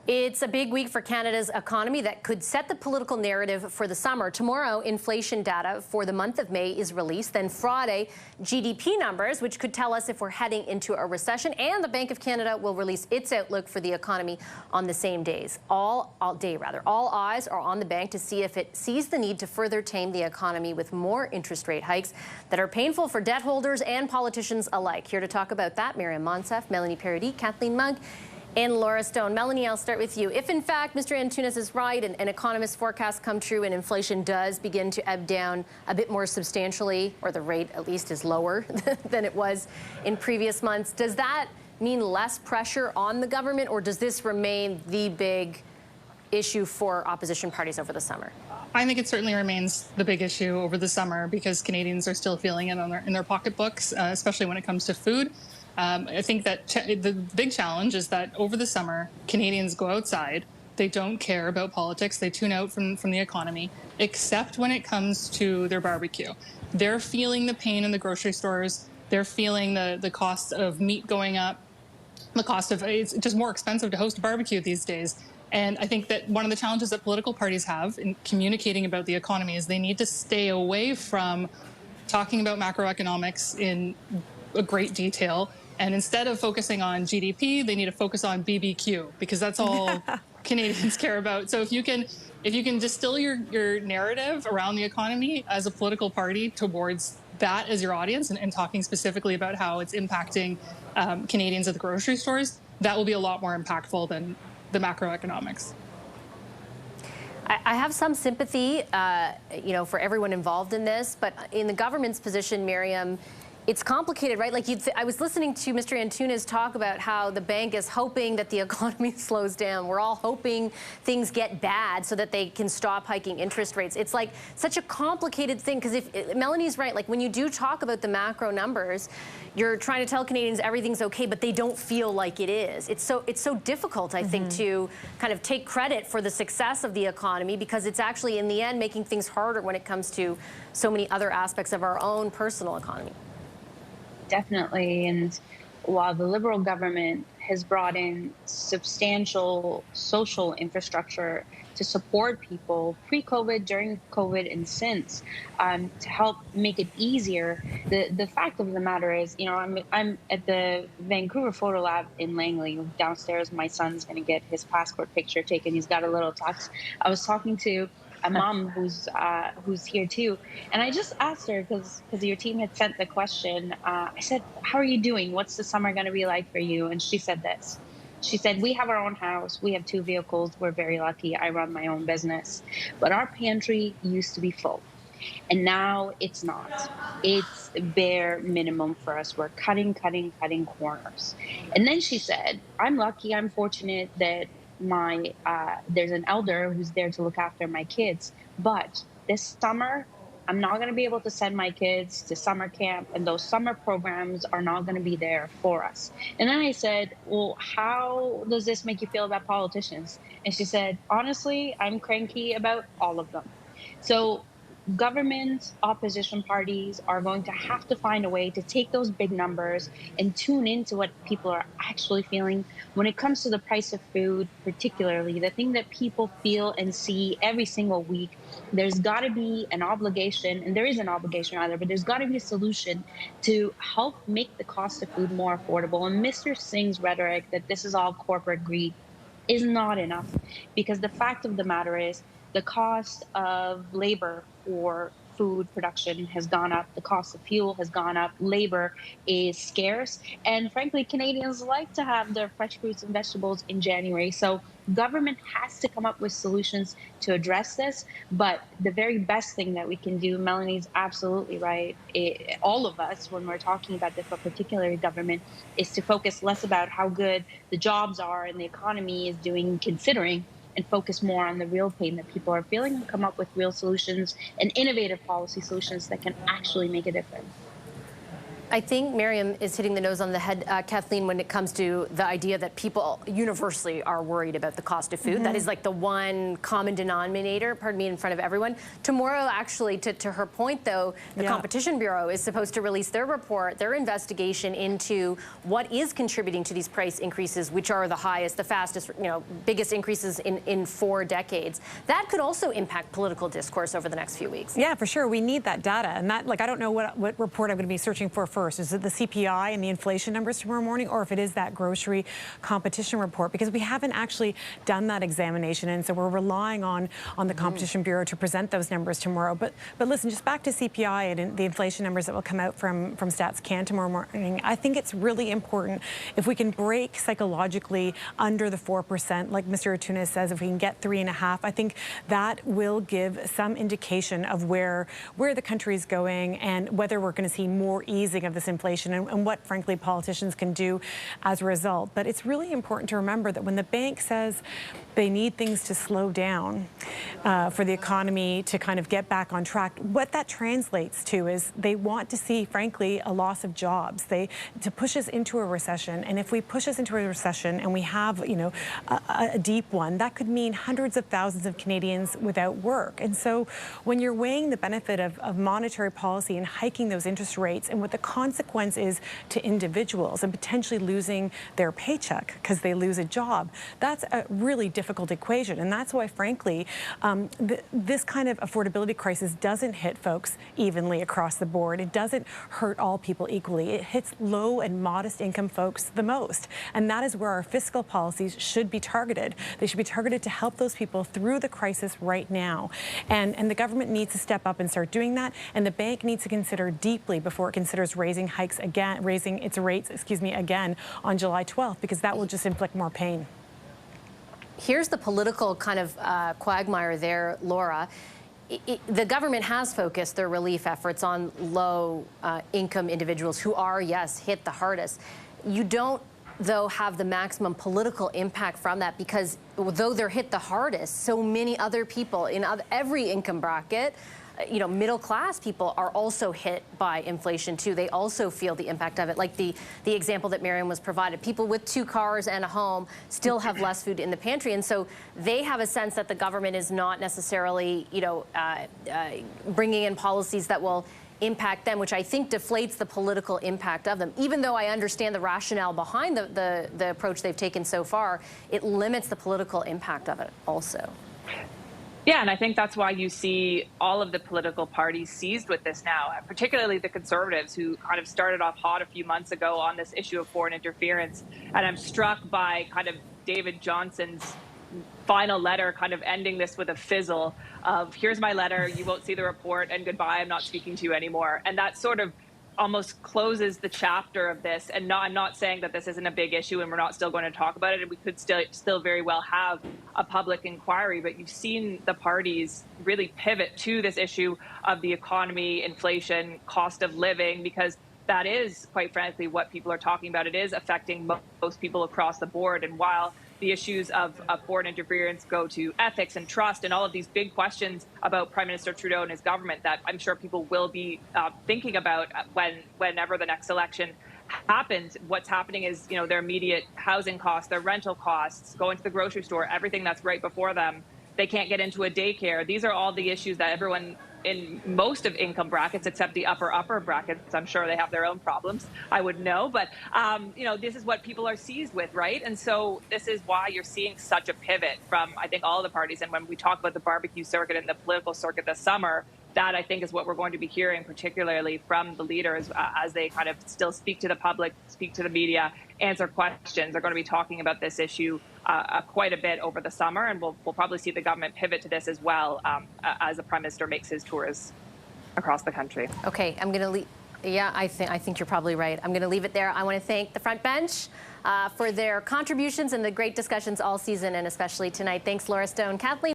It's a big week for Canada's economy that could set the political narrative for the summer. Tomorrow, inflation data for the month of May is released. Then Friday, GDP numbers, which could tell us if we're heading into a recession. And the Bank of Canada will release its outlook for the economy on the same days. All eyes are on the bank to see if it sees the need to further tame the economy with more interest rate hikes that are painful for debt holders and politicians alike. Here to talk about that, Miriam Monsef, Melanie Paradis, Kathleen Munk, and Laura Stone. Melanie, I'll start with you. If, in fact, Mr. Antunes is right and economists' forecasts come true and inflation does begin to ebb down a bit more substantially, or the rate at least is lower than it was in previous months, does that mean less pressure on the government, or does this remain the big issue for opposition parties over the summer? I think it certainly remains the big issue over the summer because Canadians are still feeling it in their pocketbooks, especially when it comes to food. I think that the big challenge is that over the summer, Canadians go outside. They don't care about politics. They tune out from the economy, except when it comes to their barbecue. They're feeling the pain in the grocery stores. They're feeling the cost of meat going up. It's just more expensive to host a barbecue these days. And I think that one of the challenges that political parties have in communicating about the economy is they need to stay away from talking about macroeconomics in a great detail. And instead of focusing on GDP, they need to focus on BBQ because that's all Canadians care about. So if you can distill your narrative around the economy as a political party towards that as your audience and talking specifically about how it's impacting Canadians at the grocery stores, that will be a lot more impactful than the macroeconomics. I have some sympathy, for everyone involved in this, but in the government's position, Miriam, it's complicated, right? Like I was listening to Mr. Antunes talk about how the bank is hoping that the economy slows down. We're all hoping things get bad so that they can stop hiking interest rates. It's like such a complicated thing because if Melanie's right, like when you do talk about the macro numbers, you're trying to tell Canadians everything's okay, but they don't feel like it is. It's so difficult, I think, to kind of take credit for the success of the economy because it's actually in the end making things harder when it comes to so many other aspects of our own personal economy. Definitely. And while the Liberal government has brought in substantial social infrastructure to support people pre-COVID, during COVID, and since, to help make it easier, the fact of the matter is, I'm at the Vancouver Photo Lab in Langley. Downstairs, my son's going to get his passport picture taken. He's got a little tux. I was talking to a mom who's here too, and I just asked her because your team had sent the question. I said, "How are you doing? What's the summer going to be like for you?" And she said this. She said, "We have our own house. We have 2 vehicles. We're very lucky. I run my own business, but our pantry used to be full, and now it's not. It's bare minimum for us. We're cutting corners." And then she said, "I'm lucky. I'm fortunate that there's an elder who's there to look after my kids. But this summer, I'm not going to be able to send my kids to summer camp, and those summer programs are not going to be there for us." And then I said, "Well, how does this make you feel about politicians?" And she said, "Honestly, I'm cranky about all of them." So government opposition parties are going to have to find a way to take those big numbers and tune into what people are actually feeling when it comes to the price of food, particularly the thing that people feel and see every single week. There's got to be an obligation, and there is an obligation rather, but there's got to be a solution to help make the cost of food more affordable. And Mr. Singh's rhetoric that this is all corporate greed is not enough, because the fact of the matter is the cost of labor for food production has gone up. The cost of fuel has gone up. Labor is scarce. And frankly, Canadians like to have their fresh fruits and vegetables in January. So government has to come up with solutions to address this. But the very best thing that we can do, Melanie's absolutely right, all of us, when we're talking about this, but particularly government, is to focus less about how good the jobs are and the economy is doing, considering, and focus more on the real pain that people are feeling and come up with real solutions and innovative policy solutions that can actually make a difference. I think Miriam is hitting the nose on the head, Kathleen, when it comes to the idea that people universally are worried about the cost of food. That is like the one common denominator, pardon me, in front of everyone. Tomorrow, actually, to her point, though, the Competition Bureau is supposed to release their report, their investigation into what is contributing to these price increases, which are the highest, the fastest, biggest increases in 4 decades. That could also impact political discourse over the next few weeks. Yeah, for sure. We need that data. And that, I don't know what report I'm going to be searching for first. Is it the CPI and the inflation numbers tomorrow morning, or if it is that grocery competition report? Because we haven't actually done that examination, and so we're relying on the Competition Bureau to present those numbers tomorrow. But listen, just back to CPI and the inflation numbers that will come out from Stats Can tomorrow morning. I think it's really important if we can break psychologically under the 4%, like Mr. Atuna says, if we can get 3.5%, I think that will give some indication of where the country is going and whether we're going to see more easing of this inflation and what, frankly, politicians can do as a result. But it's really important to remember that when the bank says they need things to slow down for the economy to kind of get back on track, what that translates to is they want to see, frankly, a loss of jobs. To push us into a recession. And if we push us into a recession and we have, a deep one, that could mean hundreds of thousands of Canadians without work. And so when you're weighing the benefit of monetary policy and hiking those interest rates and what the consequence is to individuals and potentially losing their paycheck because they lose a job, that's a really difficult equation. And that's why, frankly, this kind of affordability crisis doesn't hit folks evenly across the board. It doesn't hurt all people equally. It hits low and modest income folks the most. And that is where our fiscal policies should be targeted. They should be targeted to help those people through the crisis right now. And the government needs to step up and start doing that. And the bank needs to consider deeply before it considers raising its rates again on July 12th, because that will just inflict more pain. Here's the political kind of quagmire there, Laura. The government has focused their relief efforts on low-income individuals who are, yes, hit the hardest. You don't, though, have the maximum political impact from that, because though they're hit the hardest, so many other people in every income bracket, middle-class people are also hit by inflation too. They also feel the impact of it. Like the example that Miriam was provided, people with 2 cars and a home still have less food in the pantry, and so they have a sense that the government is not necessarily, bringing in policies that will impact them, which I think deflates the political impact of them. Even though I understand the rationale behind the approach they've taken so far, it limits the political impact of it also. Yeah, and I think that's why you see all of the political parties seized with this now, particularly the Conservatives, who kind of started off hot a few months ago on this issue of foreign interference. And I'm struck by kind of David Johnson's final letter kind of ending this with a fizzle of, here's my letter, you won't see the report, and goodbye, I'm not speaking to you anymore. And that sort of almost closes the chapter of this. And I'm not saying that this isn't a big issue and we're not still going to talk about it, and we could still very well have a public inquiry, but you've seen the parties really pivot to this issue of the economy, inflation, cost of living, because that is, quite frankly, what people are talking about. It is affecting most people across the board. And while the issues of foreign interference go to ethics and trust and all of these big questions about Prime Minister Trudeau and his government that I'm sure people will be thinking about whenever the next election happens, what's happening is, their immediate housing costs, their rental costs, going to the grocery store, everything that's right before them. They can't get into a daycare. These are all the issues that everyone in most of income brackets, except the upper brackets, I'm sure they have their own problems, I would know. But, this is what people are seized with, right? And so this is why you're seeing such a pivot from, I think, all the parties. And when we talk about the barbecue circuit and the political circuit this summer, that, I think, is what we're going to be hearing, particularly from the leaders as they kind of still speak to the public, speak to the media, answer questions. They're going to be talking about this issue quite a bit over the summer, and we'll probably see the government pivot to this as well as the Prime Minister makes his tours across the country. Okay, I'm going to leave. Yeah, I think you're probably right. I'm going to leave it there. I want to thank the front bench for their contributions and the great discussions all season, and especially tonight. Thanks, Laura Stone. Kathleen.